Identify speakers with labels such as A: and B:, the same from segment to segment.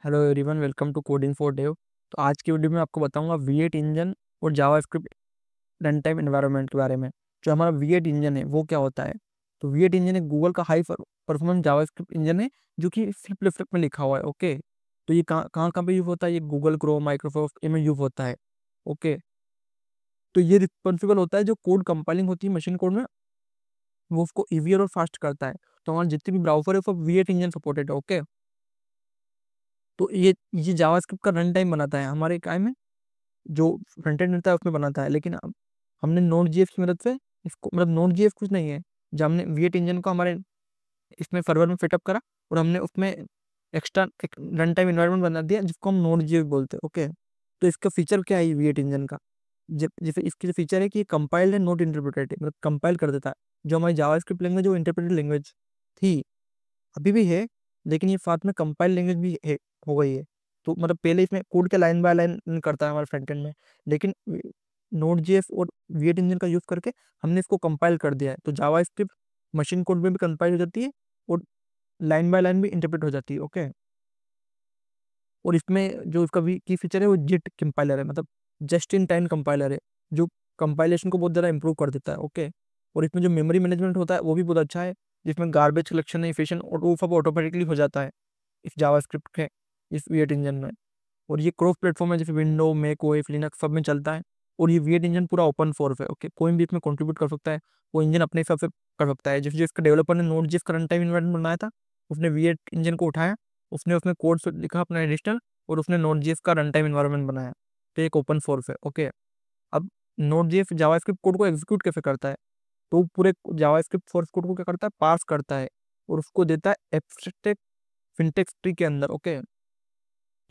A: Hello everyone, welcome to coding for Dev. तो आज की वीडियो में आपको बताऊंगा V8 इंजन और जावास्क्रिप्ट रन टाइम एनवायरनमेंट के बारे में। जो हमारा V8 इंजन है वो क्या होता है। तो V8 इंजन एक गूगल का हाई परफॉर्मेंस जावास्क्रिप्ट इंजन है जो कि C++ में लिखा हुआ है। ओके, तो ये कहाँ कहाँ कहाँ पे यूज होता है, ये गूगल क्रोम, माइक्रोसॉफ्ट इनमें यूज होता है। ओके, तो ये रिस्पॉन्सिबल होता है जो कोड कंपाइलिंग होती है मशीन कोड में, वो उसको ईजियर और फास्ट करता है। तो हमारे जितने भी ब्राउजर है वो V8 इंजन सपोर्टेड है। ओके, तो ये जावास्क्रिप्ट का रन टाइम बनाता है हमारे काय में, जो फ्रंट एंड रहता है उसमें बनाता है। लेकिन अब हमने नोड जीएफ की मदद से इसको, मतलब नोड जीएफ कुछ नहीं है, जब हमने V8 इंजन को हमारे इसमें सर्वर में फिटअप करा और हमने उसमें एक्स्ट्रा एक रन टाइम इन्वायरमेंट बना दिया जिसको हम नोड जीएफ बोलते हैं। ओके, तो इसका फीचर क्या है V8 इंजन का। जैसे इसकी जो फीचर है कि ये कंपाइल्ड है, नॉट इंटरप्रेटेड, मतलब कंपाइल कर देता है। जो हमारी जावास्क्रिप्ट लैंग्वेज वो इंटरप्रेटेड लैंग्वेज थी, अभी भी है, लेकिन ये साथ में कंपाइल लैंग्वेज भी है, हो गई है। तो मतलब पहले इसमें कोड के लाइन बाय लाइन करता है हमारे फ्रंट एंड में, लेकिन नोड जेएस और V8 इंजन का यूज करके हमने इसको कंपाइल कर दिया है। तो जावा स्क्रिप्ट मशीन कोड में भी कंपाइल हो जाती है और लाइन बाय लाइन भी इंटरप्रेट हो जाती है। ओके, और इसमें जो इसका भी की फीचर है वो जिट कंपाइलर है, मतलब जस्ट इन टाइम कंपाइलर है, जो कंपाइलेशन को बहुत ज़्यादा इंप्रूव कर देता है। ओके, और इसमें जो मेमोरी मैनेजमेंट होता है वो भी बहुत अच्छा है, जिसमें गार्बेज कलेक्शन एफिशिएंट और वो सब ऑटोमेटिकली हो जाता है इस जावास्क्रिप्ट के, इस V8 इंजन में। और ये क्रॉस प्लेटफॉर्म है, जैसे विंडो, मैक ओएस, लिनक्स सब में चलता है। और ये V8 इंजन पूरा ओपन सोर्स है। ओके, कोई भी इसमें कंट्रीब्यूट कर सकता है, वो इंजन अपने हिसाब से कर सकता है। जैसे जो इसका डेवलपर ने नोट जिस करंट टाइम इन्वायरमेंट बनाया था, उसने V8 इंजन को उठाया, उसने उसमें कोड लिखा अपना एडिशनल, और उसने नोट जेएस का रन टाइम इन्वायरमेंट बनाया। तो एक ओपन सोर्स है। ओके, अब नोट जेएस जावास्क्रिप्ट कोड को एग्जीक्यूट कैसे करता है, तो वो पूरे जावास्क्रिप्ट सोर्स कोड को क्या करता है, पास करता है और उसको देता है एब्स्ट्रैक्ट सिंटेक्स ट्री के अंदर। ओके,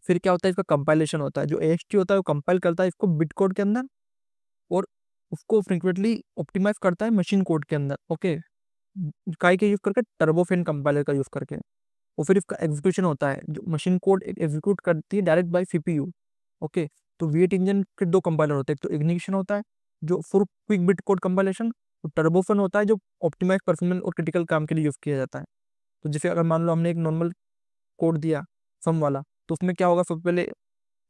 A: फिर क्या होता है, इसका कंपाइलेशन होता है। जो AST होता है वो कंपाइल करता है इसको बिट कोड के अंदर, और उसको फ्रिक्वेंटली ऑप्टिमाइज करता है मशीन कोड के अंदर। ओके, काय के यूज करके, टर्बोफेन कंपाइलर का यूज करके। और फिर इसका एग्जीक्यूशन होता है, जो मशीन कोड एग्जीक्यूट करती है डायरेक्ट बाय CPU। ओके, तो V8 इंजन के दो कंपाइलर होते हैं, एक तो इग्निशन होता है जो for quick bit code compilation, और टर्बोफेन होता है जो ऑप्टिमाइज परफॉर्मेंस और क्रिटिकल काम के लिए यूज किया जाता है। तो जैसे अगर मान लो हमने एक नॉर्मल कोड दिया सम वाला, तो उसमें क्या होगा, सबसे पहले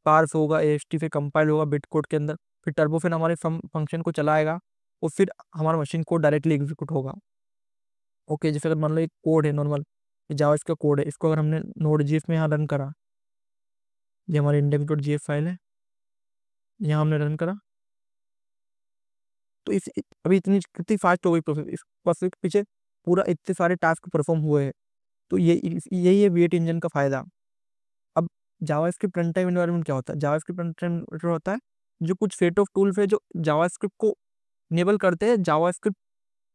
A: पार्स होगा, AST फिर कंपाइल होगा बिट कोड के अंदर, फिर टर्बोफिन हमारे सम फंक्शन को चलाएगा, और फिर हमारा मशीन कोड डायरेक्टली एग्जीक्यूट होगा। ओके, जैसे अगर मान लो एक कोड है नॉर्मल, जावा इसका कोड है, इसको अगर हमने नोड जीएफ में यहाँ रन करा, ये हमारी इंडेक्स डॉट जीएफ फाइल है, यहाँ हमने रन करा, तो अभी इतनी कितनी फास्ट हो गई प्रोसेस, इस प्रोसेस के पीछे पूरा इतने सारे टास्क परफॉर्म हुए हैं। तो यही है V8 इंजन का फायदा। अब जावास्क्रिप्ट रन टाइम एनवायरनमेंट क्या होता है, जावास्क्रिप्ट रन टाइम होता है जो कुछ सेट ऑफ टूल्स है जो जावास्क्रिप्ट को इनेबल करते हैं, जावास्क्रिप्ट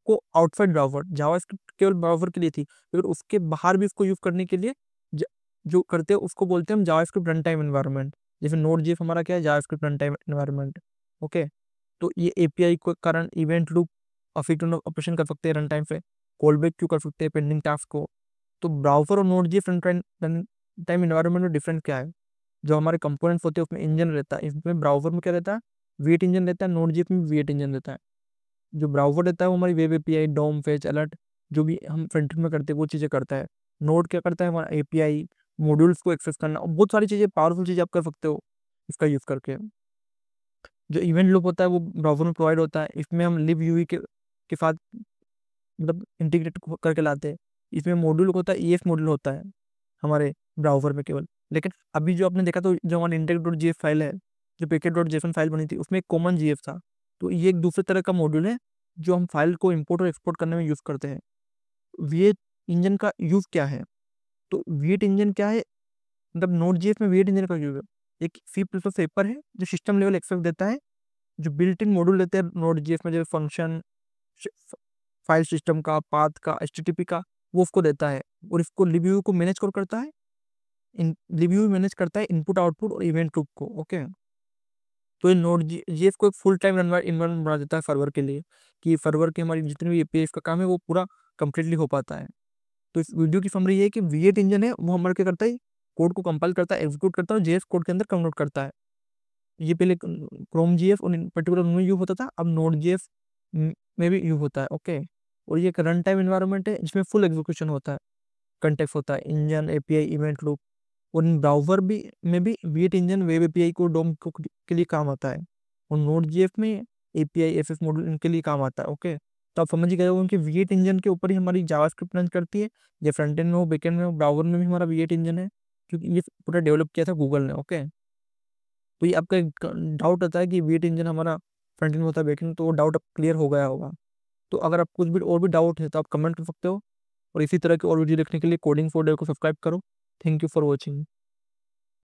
A: को आउटसाइड ब्राउजर, जावास्क्रिप्ट केवल ब्राउजर के लिए थी, लेकिन उसके बाहर भी उसको यूज करने के लिए ज, जो करते हैं उसको बोलते हैं हम जावास्क्रिप्ट रन टाइम एनवायरनमेंट। जैसे नोड जेएफ हमारा क्या है, JavaScript run time environment. Okay, तो ये API के कारण इवेंट लूप ऑपरेशन कर सकते हैं रन टाइम पे, कॉल बैक क्यों कर सकते हैं पेंडिंग टास्क को। तो ब्राउजर और node JF run time environment में डिफरेंस क्या है। जो हमारे कंपोनेंट्स होते हैं उसमें इंजन रहता है, इसमें ब्राउजर में क्या रहता है, V8 इंजन रहता है, नोड जेएफ में V8 इंजन रहता है। जो ब्राउजर रहता है वो हमारी वेब API, डोम, फेच, अलर्ट, जो भी हम फ्रंट एंड में करते हैं वो चीज़ें करता है। नोड क्या करता है, हमारा API, मॉड्यूल्स को एक्सेस करना, और बहुत सारी चीज़ें, पावरफुल चीज़ें आप कर सकते हो इसका यूज़ करके। जो इवेंट लूप होता है वो ब्राउजर में प्रोवाइड होता है, इसमें हम लिव यूई के साथ मतलब इंटीग्रेट करके लाते हैं। इसमें मॉड्यूल होता है, EF मॉड्यूल होता है हमारे ब्राउजर में केवल। लेकिन अभी जो आपने देखा, तो जो हमारी इंडेक्स डॉट जीएफ फाइल है, जो पैकेट डॉट जेसन फाइल बनी थी, उसमें एक कॉमन जीएफ था। तो ये एक दूसरे तरह का मॉड्यूल है जो हम फाइल को इंपोर्ट और एक्सपोर्ट करने में यूज करते हैं। V8 इंजन का यूज क्या है, तो V8 इंजन क्या है, मतलब नोड जेएफ में V8 इंजन का यूज है, एक C++ पेपर है जो सिस्टम लेवल एक्सेस देता है, जो बिल्ट इन मॉड्यूल देते हैं नोड जेएफ में, जो फंक्शन, फाइल सिस्टम का, पाथ का, HTTP का, वो उसको देता है। और इसको लिव्यू को मैनेज कर करता है, इन लिव्यू मैनेज करता है इनपुट आउटपुट और इवेंट लूप को। ओके, तो ये नोड जीएस को एक फुल टाइम इन्वायरमेंट बना देता है सर्वर के लिए, कि सर्वर के हमारी जितनी भी API का काम है वो पूरा कंप्लीटली हो पाता है। तो इस वीडियो की समरी ये है कि V8 इंजन है वो हमारे क्या करता है, कोड को कंपाइल करता है, एग्जीक्यूट करता है, JS कोड के अंदर कन्वर्ट करता है। ये पहले क्रोम जीएफ और इन पर्टिकुलर उनमें यूज होता था, अब नोड जेएफ में भी यूज होता है। ओके, और ये एक रन टाइम इन्वायरमेंट है जिसमें फुल एग्जीक्यूशन होता है, कंटेक्स्ट होता है, इंजन, API, इवेंट लूप, और इन ब्राउज़र भी में भी V8 इंजन वेब एपीआई को डोम के लिए काम आता है, और Node.js में एपीआई एफएफ मॉड्यूल इनके लिए काम आता है। ओके, तो आप समझ ही गए होंगे कि V8 इंजन के ऊपर ही हमारी जावास्क्रिप्ट रन करती है, या फ्रंट एंड में हो, बैक एंड में हो, ब्राउज़र में भी हमारा V8 इंजन है, क्योंकि ये पूरा डेवलप किया था गूगल ने। ओके, तो ये आपका डाउट आता है कि V8 इंजन हमारा फ्रंट एंड में होता है, बैक एंड, तो वो डाउट अब क्लियर हो गया होगा। तो अगर आप कुछ भी और भी डाउट है तो आप कमेंट कर सकते हो, और इसी तरह की और वीडियो देखने के लिए कोडिंग फॉर डेव को सब्सक्राइब करो। Thank you for watching.